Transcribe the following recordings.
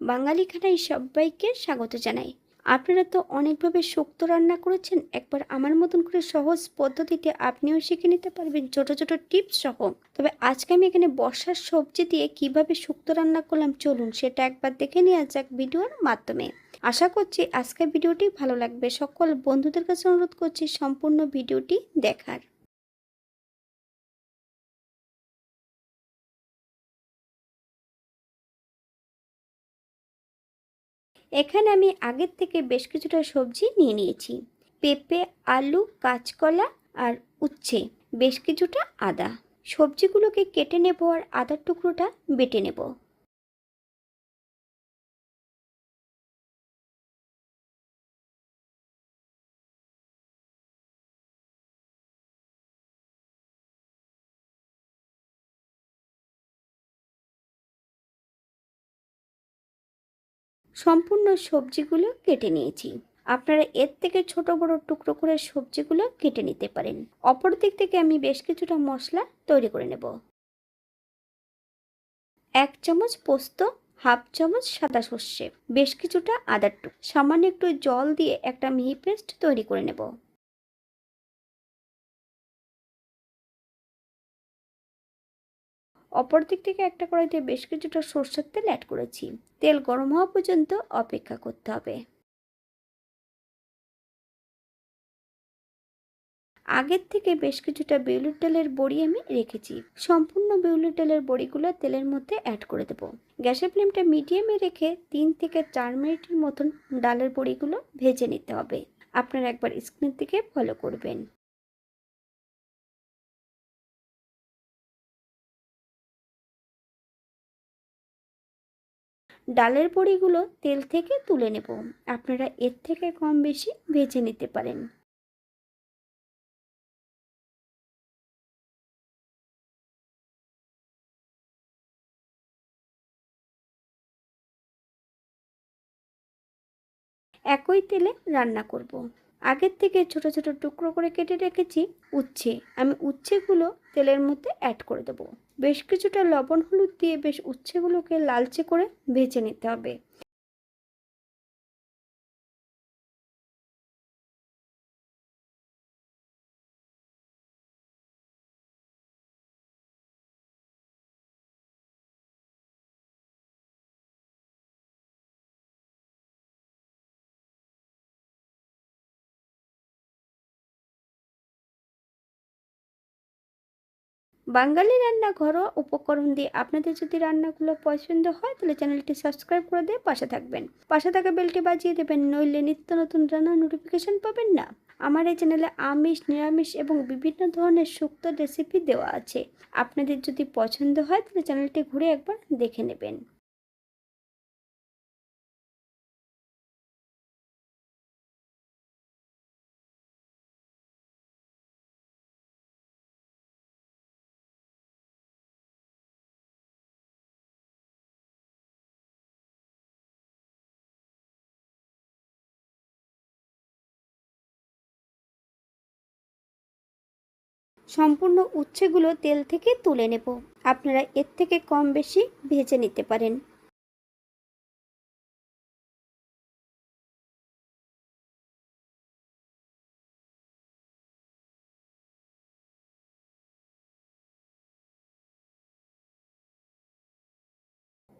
বাঙালি খানায় সবাইকে স্বাগত জানাই। আপনারা তো অনেকভাবে শুক্তো রান্না করেছেন, একবার আমার মতন করে সহজ পদ্ধতিতে আপনিও শিখে নিতে পারবেন ছোট ছোট টিপস সহ। তবে আজকে আমি এখানে বর্ষার সবজি দিয়ে কিভাবে শুক্তো রান্না করলাম, চলুন সেটা একবার দেখে নেওয়া যাক ভিডিওর মাধ্যমে। আশা করছি আজকের ভিডিওটি ভালো লাগবে। সকল বন্ধুদের কাছে অনুরোধ করছি সম্পূর্ণ ভিডিওটি দেখার। এখানে আমি আগের থেকে বেশ কিছুটা সবজি নিয়ে নিয়েছি। পেঁপে, আলু, কাঁচকলা আর উচ্ছে, বেশ কিছুটা আদা। সবজিগুলোকে কেটে নেব আর আদার টুকরোটা বেটে নেব। সম্পূর্ণ সবজিগুলো কেটে নিয়েছি। আপনারা এর থেকে ছোট বড় টুকরো করে সবজিগুলো কেটে নিতে পারেন। অপর দিক থেকে আমি বেশ কিছুটা মশলা তৈরি করে নেব। 1 চামচ পোস্ত, হাফ চামচ সাদা সর্ষে, বেশ কিছুটা আদার টুকরো, সামান্য একটু জল দিয়ে একটা মিহি পেস্ট তৈরি করে নেব। অপর দিক থেকে একটা কড়াইতে বেশ কিছুটা সরষের তেল অ্যাড করেছি। তেল গরম হওয়া পর্যন্ত অপেক্ষা করতে হবে। আগের থেকে বেশ কিছুটা বিউলির ডালের বড়ি আমি রেখেছি। সম্পূর্ণ বিউলির ডালের বড়িগুলো তেলের মধ্যে অ্যাড করে দেব। গ্যাসের ফ্লেমটা মিডিয়ামে রেখে 3 থেকে 4 মিনিটের মতন ডালের বড়িগুলো ভেজে নিতে হবে। আপনারা একবার স্ক্রিনের দিকে ফলো করবেন। ডালের বড়িগুলো তেল থেকে তুলে নেব। আপনারা এর থেকে কম বেশি ভেজে নিতে পারেন। একই তেলে রান্না করব। আগের থেকে ছোট ছোট টুকরো করে কেটে রেখেছি উচ্ছে। আমি উচ্ছেগুলো তেলের মধ্যে অ্যাড করে দেবো। বেশ কিছুটা লবণ হলুদ দিয়ে বেশ উচ্ছেগুলোকে লালচে করে ভেজে নিতে হবে। বাঙালি রান্না ঘরোয়া উপকরণ দিয়ে আপনাদের যদি রান্নাগুলো পছন্দ হয় তাহলে চ্যানেলটি সাবস্ক্রাইব করে দিয়ে পাশে থাকবেন। পাশে থাকা বেলটি বাজিয়ে দেবেন, নইলে নিত্য নতুন রান্নার নোটিফিকেশন পাবেন না। আমার এই চ্যানেলে আমিষ, নিরামিষ এবং বিভিন্ন ধরনের শুক্তো রেসিপি দেওয়া আছে। আপনাদের যদি পছন্দ হয় তাহলে চ্যানেলটি ঘুরে একবার দেখে নেবেন। সম্পূর্ণ উচ্ছেগুলো তেল থেকে তুলে নেব। আপনারা এর থেকে কম বেশি ভেজে নিতে পারেন।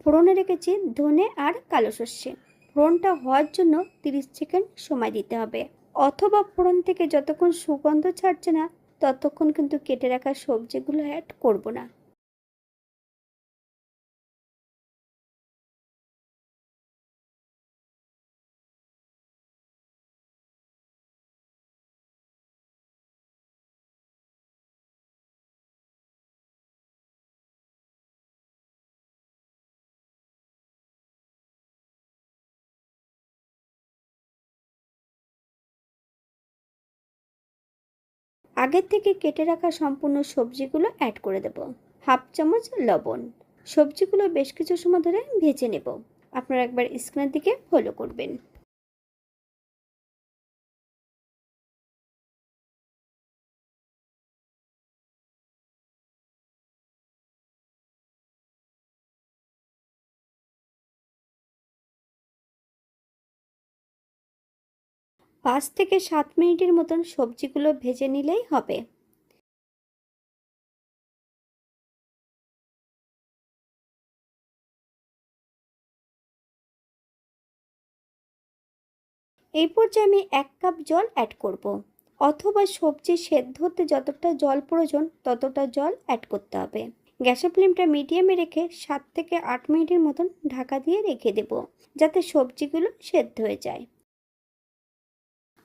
ফোড়নে রেখেছি ধনে আর কালো সর্ষে। ফোড়নটা হওয়ার জন্য 30 সেকেন্ড সময় দিতে হবে। অথবা ফোড়ন থেকে যতক্ষণ সুগন্ধ ছাড়ছে না ততক্ষণ কিন্তু কেটে রাখা সবজিগুলো অ্যাড করব না। আগের থেকে কেটে রাখা সম্পূর্ণ সবজিগুলো অ্যাড করে দেব। হাফ চামচ লবণ। সবজিগুলো বেশ কিছু সময় ধরে ভেজে নেব। আপনারা একবার স্ক্রিনের দিকে ফলো করবেন। 5 থেকে 7 মিনিটের মতন সবজিগুলো ভেজে নিলেই হবে। এই পর্যায়ে আমি 1 কাপ জল অ্যাড করব, অথবা সবজি সেদ্ধ হতে যতটা জল প্রয়োজন ততটা জল অ্যাড করতে হবে। গ্যাসের ফ্লেমটা মিডিয়ামে রেখে 7 থেকে 8 মিনিটের মতন ঢাকা দিয়ে রেখে দেব, যাতে সবজিগুলো সেদ্ধ হয়ে যায়।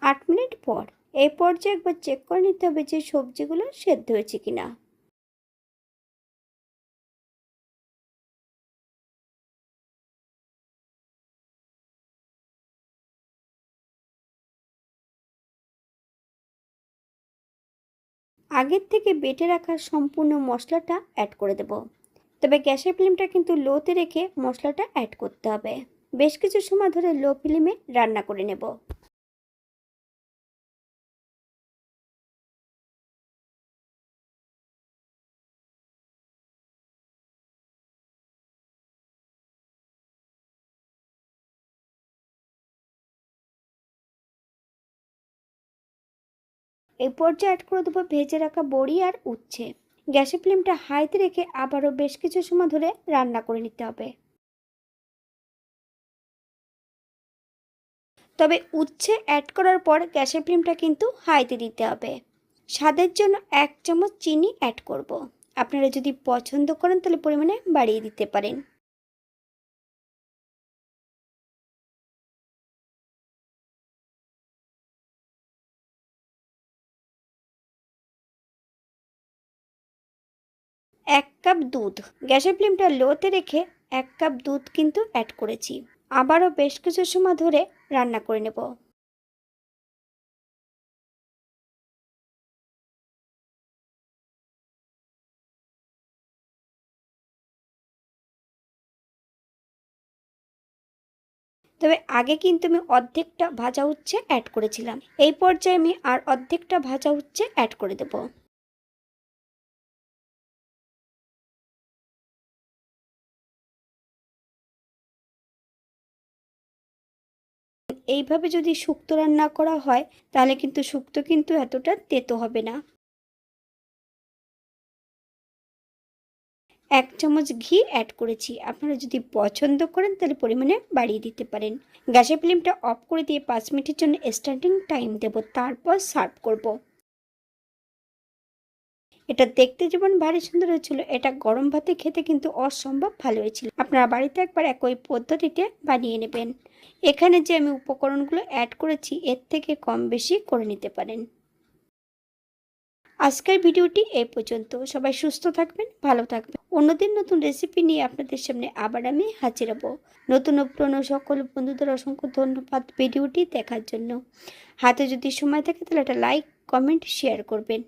8 মিনিট পর এই পর্যায়ে একবার চেক করে নিতে হবে যে সবজিগুলো সেদ্ধ হয়েছে কিনা। আগের থেকে বেটে রাখা সম্পূর্ণ মশলাটা অ্যাড করে দেব, তবে গ্যাসের ফ্লেমটা কিন্তু লোতে রেখে মশলাটা অ্যাড করতে হবে। বেশ কিছু সময় ধরে লো ফ্লেমে রান্না করে নেব। এই পর্যায়ে অ্যাড করে দেবো ভেজে রাখা বড়ি আর উচ্ছে। গ্যাসের ফ্লেমটা হাইতে রেখে আবারও বেশ কিছু সময় ধরে রান্না করে নিতে হবে। তবে উচ্ছে অ্যাড করার পর গ্যাসের ফ্লেমটা কিন্তু হাইতে দিতে হবে। স্বাদের জন্য 1 চামচ চিনি অ্যাড করব। আপনারা যদি পছন্দ করেন তাহলে পরিমাণে বাড়িয়ে দিতে পারেন। এক কাপ দুধ, গ্যাসের ফ্লেমটা লোতে রেখে 1 কাপ দুধ কিন্তু অ্যাড করেছি। আবারও বেশ কিছু সময় ধরে রান্না করে নেব। তবে আগে কিন্তু আমি অর্ধেকটা ভাজা উচ্ছে অ্যাড করেছিলাম, এই পর্যায়ে আমি আর অর্ধেকটা ভাজা উচ্ছে অ্যাড করে দেব। এইভাবে যদি শুক্তো রান্না করা হয় তাহলে কিন্তু শুক্তো কিন্তু এতটা তেতো হবে না। 1 চামচ ঘি অ্যাড করেছি, আপনারা যদি পছন্দ করেন তাহলে পরিমাণে বাড়িয়ে দিতে পারেন। গ্যাসের ফ্লেমটা অফ করে দিয়ে 5 মিনিটের জন্য স্ট্যান্ডিং টাইম দেব, তারপর সার্ভ করব। এটা দেখতে যেমন ভারী সুন্দর হয়েছিল, এটা গরম ভাতে খেতে কিন্তু অসম্ভব ভালো হয়েছিল। আপনারা বাড়িতে একবার একই পদ্ধতিতে বানিয়ে নেবেন। এখানে যে আমি উপকরণগুলো অ্যাড করেছি এর থেকে কম বেশি করে নিতে পারেন। আজকের ভিডিওটি এই পর্যন্ত। সবাই সুস্থ থাকবেন, ভালো থাকবেন। অন্যদিন নতুন রেসিপি নিয়ে আপনাদের সামনে আবার আমি হাজির হব। নতুন ও পুরনো সকল বন্ধুদের অসংখ্য ধন্যবাদ ভিডিওটি দেখার জন্য। হাতে যদি সময় থাকে তাহলে একটা লাইক, কমেন্ট, শেয়ার করবেন।